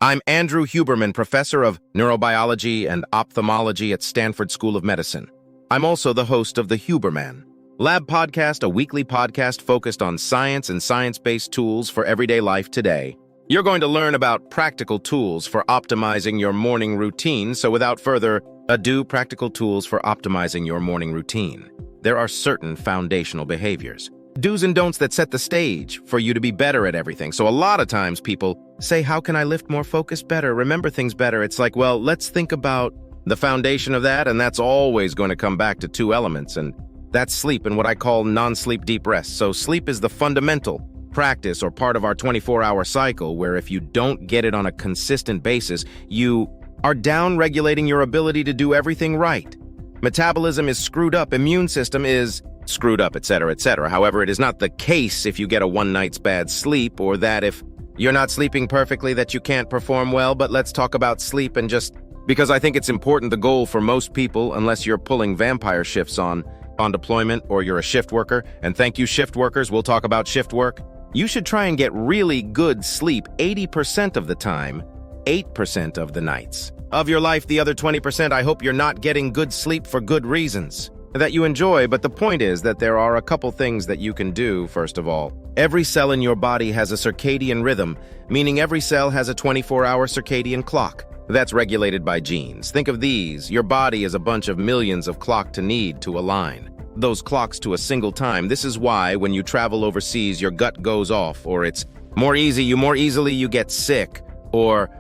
I'm Andrew Huberman, professor of neurobiology and ophthalmology at Stanford School of Medicine. I'm also the host of the Huberman Lab Podcast, a weekly podcast focused on science and science-based tools for everyday life today. You're going to learn about practical tools for optimizing your morning routine, so without further ado, practical tools for optimizing your morning routine. There are certain foundational behaviors, do's and don'ts that set the stage for you to be better at everything. So a lot of times people say, how can I lift more focus better, remember things better? It's like, well, let's think about the foundation of that, and that's always going to come back to two elements, and that's sleep and what I call non-sleep deep rest. So sleep is the fundamental practice or part of our 24-hour cycle where if you don't get it on a consistent basis, you are down-regulating your ability to do everything right. Metabolism is screwed up, immune system is screwed up, etc., etc. However, it is not the case if you get a one night's bad sleep, or that if you're not sleeping perfectly that you can't perform well. But let's talk about sleep, and just because I think it's important, the goal for most people, unless you're pulling vampire shifts on deployment or you're a shift worker, and thank you shift workers, we'll talk about shift work, you should try and get really good sleep 80% of the time, 8% of the nights of your life. The other 20%, I hope you're not getting good sleep for good reasons that you enjoy, but the point is that there are a couple things that you can do. First of all, every cell in your body has a circadian rhythm, meaning every cell has a 24-hour circadian clock that's regulated by genes. Think of these. Your body is a bunch of millions of clocks to need to align those clocks to a single time. This is why when you travel overseas, your gut goes off, or it's more easily you get sick, or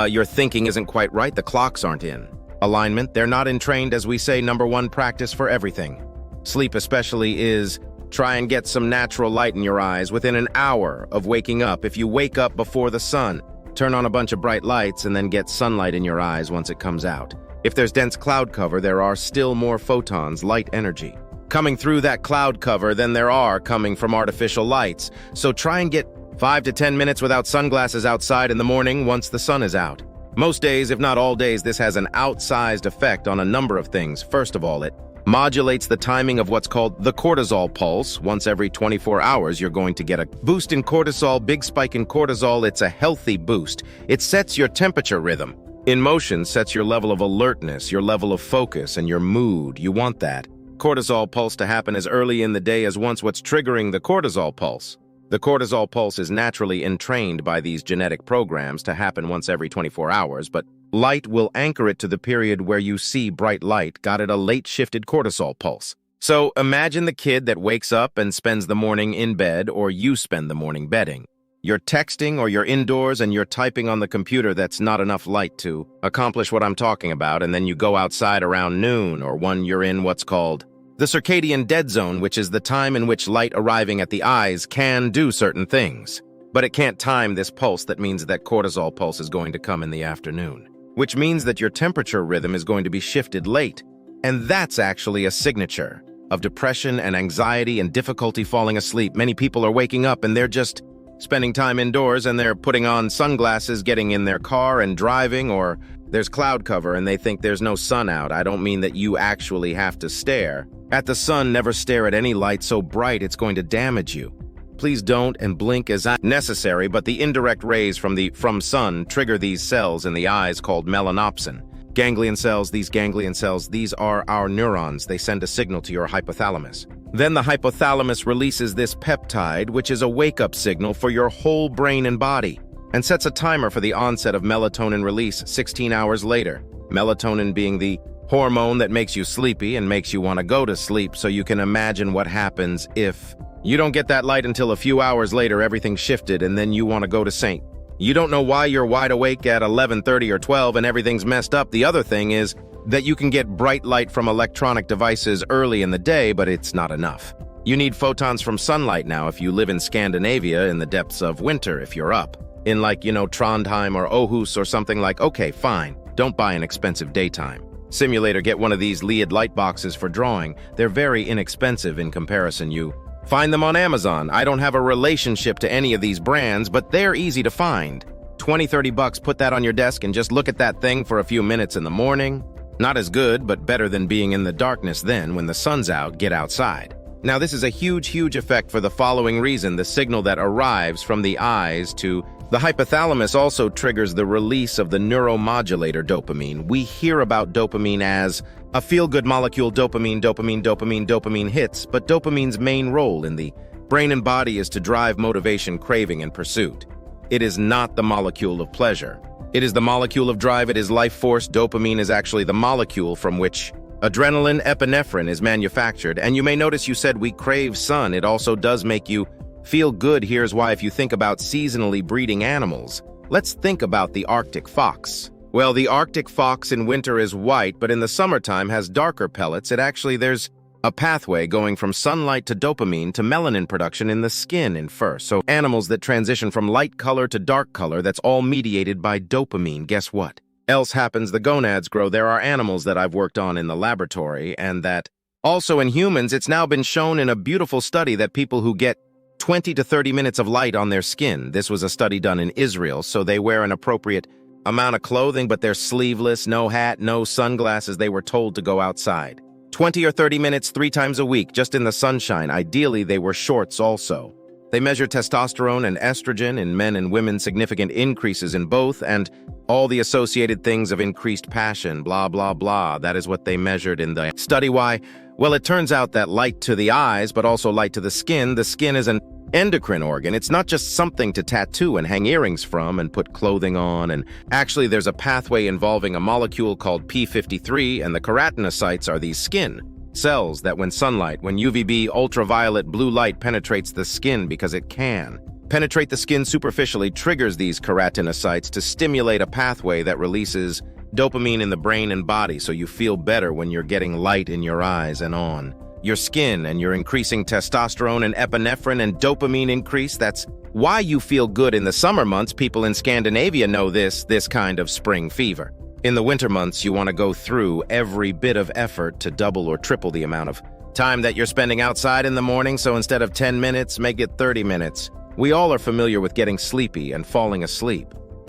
your thinking isn't quite right. The clocks aren't in alignment. They're not entrained, as we say, number one practice for everything. Sleep especially is try and get some natural light in your eyes within an hour of waking up. If you wake up before the sun, turn on a bunch of bright lights and then get sunlight in your eyes once it comes out. If there's dense cloud cover, there are still more photons, light energy, coming through that cloud cover than there are coming from artificial lights. So try and get 5 to 10 minutes without sunglasses outside in the morning once the sun is out. Most days, if not all days, this has an outsized effect on a number of things. First of all, it modulates the timing of what's called the cortisol pulse. Once every 24 hours, you're going to get a boost in cortisol, big spike in cortisol. It's a healthy boost. It sets your temperature rhythm in motion, sets your level of alertness, your level of focus, and your mood. You want that cortisol pulse to happen as early in the day as once what's triggering the cortisol pulse. The cortisol pulse is naturally entrained by these genetic programs to happen once every 24 hours, but light will anchor it to the period where you see bright light, got it a late shifted cortisol pulse. So imagine the kid that wakes up and spends the morning in bed, or you spend the morning bedding. You're texting or you're indoors and you're typing on the computer. That's not enough light to accomplish what I'm talking about, and then you go outside around noon, or when you're in what's called the circadian dead zone, which is the time in which light arriving at the eyes can do certain things. But it can't time this pulse. That means that cortisol pulse is going to come in the afternoon, which means that your temperature rhythm is going to be shifted late. And that's actually a signature of depression and anxiety and difficulty falling asleep. Many people are waking up and they're just spending time indoors, and they're putting on sunglasses, getting in their car and driving, or there's cloud cover and they think there's no sun out. I don't mean that you actually have to stare at the sun. Never stare at any light so bright it's going to damage you. Please don't, and blink as necessary, but the indirect rays from sun trigger these cells in the eyes called melanopsin. Ganglion cells, these are our neurons. They send a signal to your hypothalamus. Then the hypothalamus releases this peptide, which is a wake-up signal for your whole brain and body, and sets a timer for the onset of melatonin release 16 hours later. Melatonin being the hormone that makes you sleepy and makes you want to go to sleep. So you can imagine what happens if you don't get that light until a few hours later. Everything shifted, and then you want to go to sleep. You don't know why you're wide awake at 11:30 or 12 and everything's messed up. The other thing is that you can get bright light from electronic devices early in the day, but it's not enough. You need photons from sunlight now if you live in Scandinavia in the depths of winter. If you're up in Trondheim or Aarhus or something, okay, fine. Don't buy an expensive daytime simulator. Get one of these LED light boxes for drawing. They're very inexpensive in comparison. You find them on Amazon. I don't have a relationship to any of these brands, but they're easy to find. 20-30 bucks, put that on your desk and just look at that thing for a few minutes in the morning. Not as good, but better than being in the darkness. Then, when the sun's out, get outside. Now, this is a huge effect for the following reason. The signal that arrives from the eyes to The hypothalamus also triggers the release of the neuromodulator dopamine. We hear about dopamine as a feel-good molecule, dopamine hits, but dopamine's main role in the brain and body is to drive motivation, craving, and pursuit. It is not the molecule of pleasure. It is the molecule of drive. It is life force. Dopamine is actually the molecule from which adrenaline, epinephrine is manufactured. And you may notice you said we crave sun. It also does make you feel good. Here's why. If you think about seasonally breeding animals, let's think about the Arctic fox. Well, the Arctic fox in winter is white, but in the summertime has darker pellets. There's a pathway going from sunlight to dopamine to melanin production in the skin and fur. So animals that transition from light color to dark color, that's all mediated by dopamine. Guess what else happens? The gonads grow. There are animals that I've worked on in the laboratory, and that also in humans, it's now been shown in a beautiful study that people who get 20 to 30 minutes of light on their skin. This was a study done in Israel, so they wear an appropriate amount of clothing, but they're sleeveless, no hat, no sunglasses. They were told to go outside 20 or 30 minutes 3 times a week, just in the sunshine. Ideally, they were shorts also. They measure testosterone and estrogen in men and women, significant increases in both, and all the associated things of increased passion, blah, blah, blah. That is what they measured in the study. Why? Well, it turns out that light to the eyes, but also light to the skin. The skin is an endocrine organ. It's not just something to tattoo and hang earrings from and put clothing on. And actually, there's a pathway involving a molecule called P53, and the keratinocytes are these skin cells that when UVB, ultraviolet blue light penetrates the skin, because it can penetrate the skin superficially, triggers these keratinocytes to stimulate a pathway that releases dopamine in the brain and body, so you feel better when you're getting light in your eyes and on your skin, and you're increasing testosterone and epinephrine and dopamine increase. That's why you feel good in the summer months. People in Scandinavia know this kind of spring fever. In the winter months, you want to go through every bit of effort to double or triple the amount of time that you're spending outside in the morning, so instead of 10 minutes, make it 30 minutes. We all are familiar with getting sleepy and falling asleep.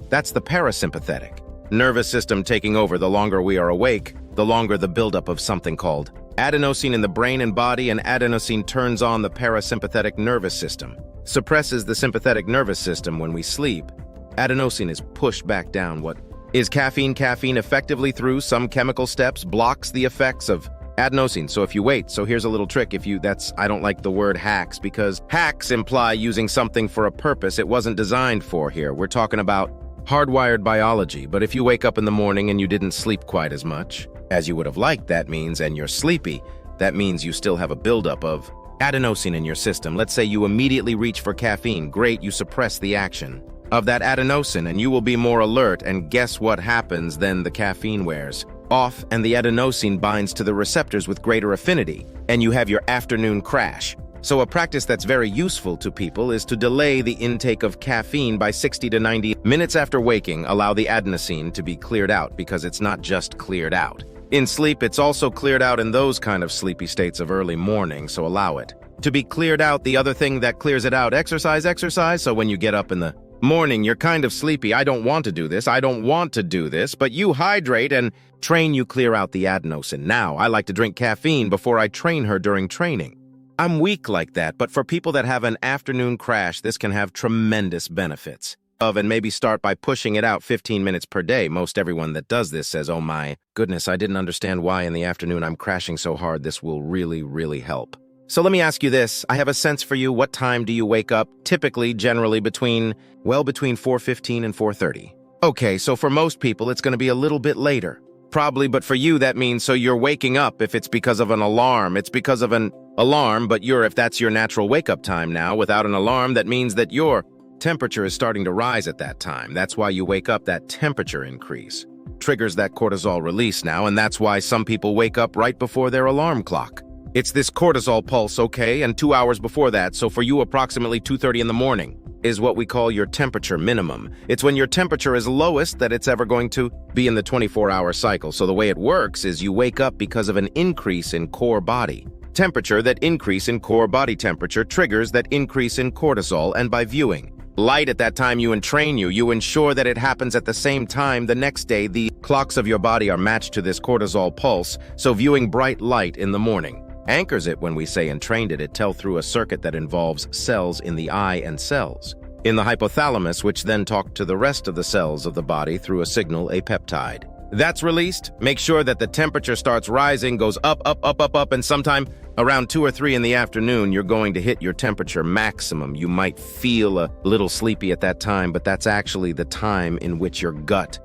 That's the parasympathetic nervous system taking over. The longer we are awake, the longer the buildup of something called adenosine in the brain and body, and adenosine turns on the parasympathetic nervous system, suppresses the sympathetic nervous system. When we sleep, adenosine is pushed back down. What is caffeine? Caffeine effectively, through some chemical steps, blocks the effects of adenosine. So if you wait, so here's a little trick. I don't like the word hacks, because hacks imply using something for a purpose it wasn't designed for. Here we're talking about hardwired biology. But if you wake up in the morning and you didn't sleep quite as much as you would have liked, and you're sleepy, that means you still have a buildup of adenosine in your system. Let's say you immediately reach for caffeine. Great, you suppress the action of that adenosine and you will be more alert. And guess what happens then? The caffeine wears off and the adenosine binds to the receptors with greater affinity, and you have your afternoon crash. So a practice that's very useful to people is to delay the intake of caffeine by 60 to 90 minutes after waking. Allow the adenosine to be cleared out, because it's not just cleared out in sleep, it's also cleared out in those kind of sleepy states of early morning, so allow it to be cleared out. The other thing that clears it out, exercise. So when you get up in the morning, you're kind of sleepy. I don't want to do this, but you hydrate and train, you clear out the adenosine. Now, I like to drink caffeine before I train her during training. I'm weak like that, but for people that have an afternoon crash, this can have tremendous benefits. And maybe start by pushing it out 15 minutes per day. Most everyone that does this says, oh my goodness, I didn't understand why in the afternoon I'm crashing so hard. This will really, really help. So let me ask you this. I have a sense for you. What time do you wake up? Typically, generally between 4:15 and 4:30. Okay, so for most people, it's going to be a little bit later. Probably, but for you, that means so you're waking up. If it's because of an alarm, it's because of an alarm, but if that's your natural wake-up time now, without an alarm, that means that your temperature is starting to rise at that time. That's why you wake up. That temperature increase triggers that cortisol release now, and that's why some people wake up right before their alarm clock. It's this cortisol pulse, okay, and 2 hours before that. So for you, approximately 2:30 in the morning is what we call your temperature minimum. It's when your temperature is lowest that it's ever going to be in the 24-hour cycle. So the way it works is you wake up because of an increase in core body temperature. That increase in core body temperature triggers that increase in cortisol, and by viewing light at that time, you ensure that it happens at the same time the next day. The clocks of your body are matched to this cortisol pulse, so viewing bright light in the morning anchors it. When we say entrained it, it tells through a circuit that involves cells in the eye and cells in the hypothalamus, which then talk to the rest of the cells of the body through a signal, a peptide. That's released. Make sure that the temperature starts rising, goes up, up, up, up, up, and sometime around 2 or 3 in the afternoon, you're going to hit your temperature maximum. You might feel a little sleepy at that time, but that's actually the time in which your gut,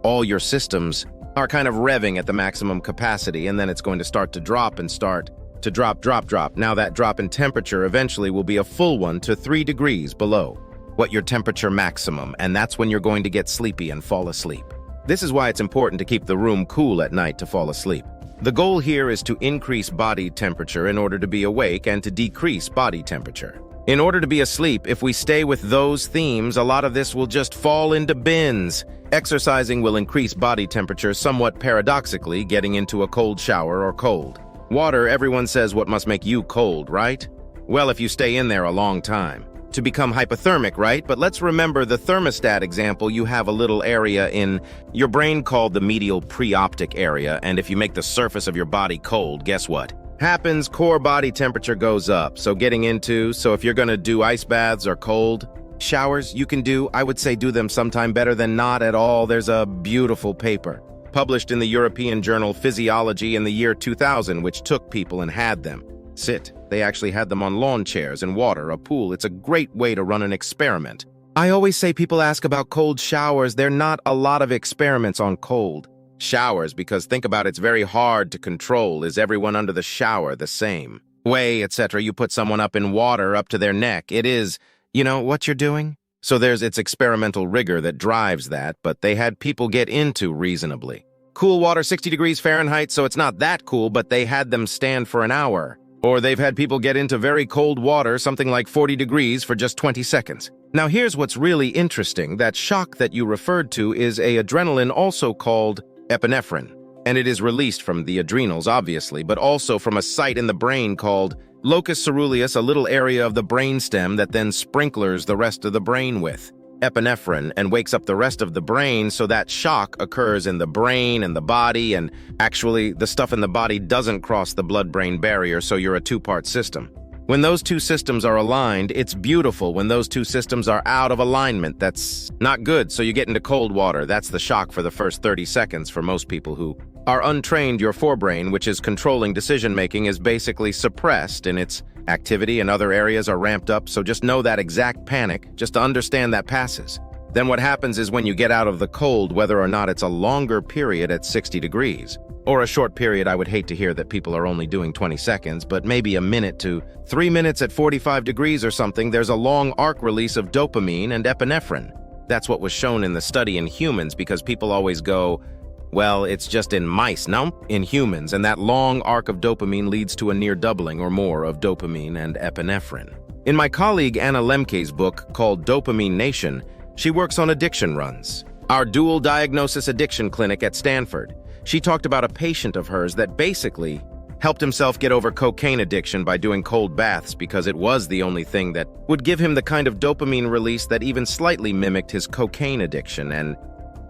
all your systems are kind of revving at the maximum capacity, and then it's going to start to drop and start to drop, drop, drop. Now that drop in temperature eventually will be a full 1 to 3 degrees below what your temperature maximum, and that's when you're going to get sleepy and fall asleep. This is why it's important to keep the room cool at night to fall asleep. The goal here is to increase body temperature in order to be awake and to decrease body temperature. In order to be asleep, if we stay with those themes, a lot of this will just fall into bins. Exercising will increase body temperature somewhat paradoxically, getting into a cold shower or cold water. Everyone says what must make you cold, right? Well, if you stay in there a long time. To become hypothermic, right? But let's remember the thermostat example. You have a little area in your brain called the medial preoptic area, and if you make the surface of your body cold, guess what happens? Core body temperature goes up. So if you're going to do ice baths or cold showers, I would say do them sometime better than not at all. There's a beautiful paper published in the European journal Physiology in the year 2000, which took people and had them sit. They actually had them on lawn chairs and water, a pool. It's a great way to run an experiment. I always say people ask about cold showers. There are not a lot of experiments on cold showers because think about it, it's very hard to control. Is everyone under the shower the same way, etc.? You put someone up in water up to their neck. It is, what you're doing? So it's experimental rigor that drives that, but they had people get into reasonably cool water, 60 degrees Fahrenheit, so it's not that cool, but they had them stand for an hour. Or they've had people get into very cold water, something like 40 degrees, for just 20 seconds. Now here's what's really interesting. That shock that you referred to is a adrenaline, also called epinephrine. And it is released from the adrenals, obviously, but also from a site in the brain called locus ceruleus, a little area of the brainstem that then sprinklers the rest of the brain with epinephrine and wakes up the rest of the brain, so that shock occurs in the brain and the body, and actually the stuff in the body doesn't cross the blood-brain barrier, so you're a two-part system. When those two systems are aligned, it's beautiful. When those two systems are out of alignment, that's not good, so you get into cold water. That's the shock for the first 30 seconds for most people who are untrained. Your forebrain, which is controlling decision-making, is basically suppressed in its activity, and other areas are ramped up, so just know that exact panic, just to understand that passes. Then what happens is when you get out of the cold, whether or not it's a longer period at 60 degrees, or a short period, I would hate to hear that people are only doing 20 seconds, but maybe a minute to 3 minutes at 45 degrees or something, there's a long arc release of dopamine and epinephrine. That's what was shown in the study in humans, because people always go, well, it's just in mice. No, in humans, and that long arc of dopamine leads to a near doubling or more of dopamine and epinephrine. In my colleague Anna Lemke's book called Dopamine Nation, she works on addiction runs. Our dual diagnosis addiction clinic at Stanford. She talked about a patient of hers that basically helped himself get over cocaine addiction by doing cold baths because it was the only thing that would give him the kind of dopamine release that even slightly mimicked his cocaine addiction, and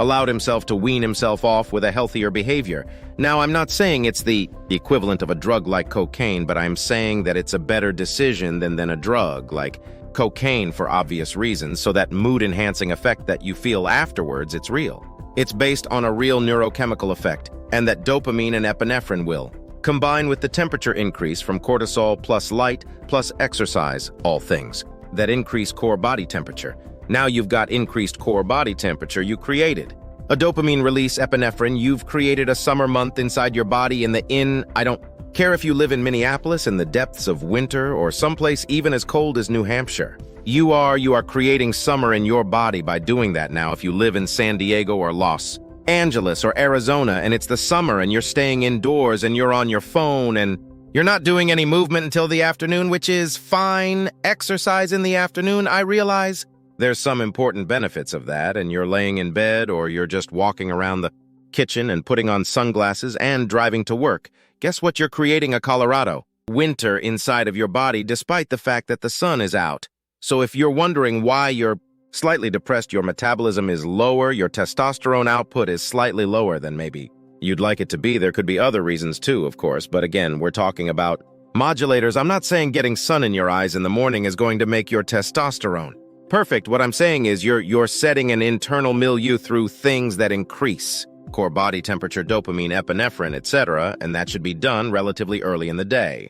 allowed himself to wean himself off with a healthier behavior. Now, I'm not saying it's the equivalent of a drug like cocaine, but I'm saying that it's a better decision than a drug like cocaine for obvious reasons, so that mood-enhancing effect that you feel afterwards, it's real. It's based on a real neurochemical effect, and that dopamine and epinephrine will combine with the temperature increase from cortisol plus light plus exercise, all things that increase core body temperature. Now you've got increased core body temperature, you created a dopamine release, epinephrine, you've created a summer month inside your body I don't care if you live in Minneapolis in the depths of winter or someplace even as cold as New Hampshire. You are creating summer in your body by doing that now. If you live in San Diego or Los Angeles or Arizona and it's the summer and you're staying indoors and you're on your phone and you're not doing any movement until the afternoon, which is fine. Exercise in the afternoon, I realize. There's some important benefits of that, and you're laying in bed or you're just walking around the kitchen and putting on sunglasses and driving to work. Guess what? You're creating a Colorado winter inside of your body despite the fact that the sun is out. So if you're wondering why you're slightly depressed, your metabolism is lower, your testosterone output is slightly lower than maybe you'd like it to be. There could be other reasons too, of course, but again, we're talking about modulators. I'm not saying getting sun in your eyes in the morning is going to make your testosterone Perfect. What I'm saying is you're setting an internal milieu through things that increase core body temperature, dopamine, epinephrine, etc., and that should be done relatively early in the day.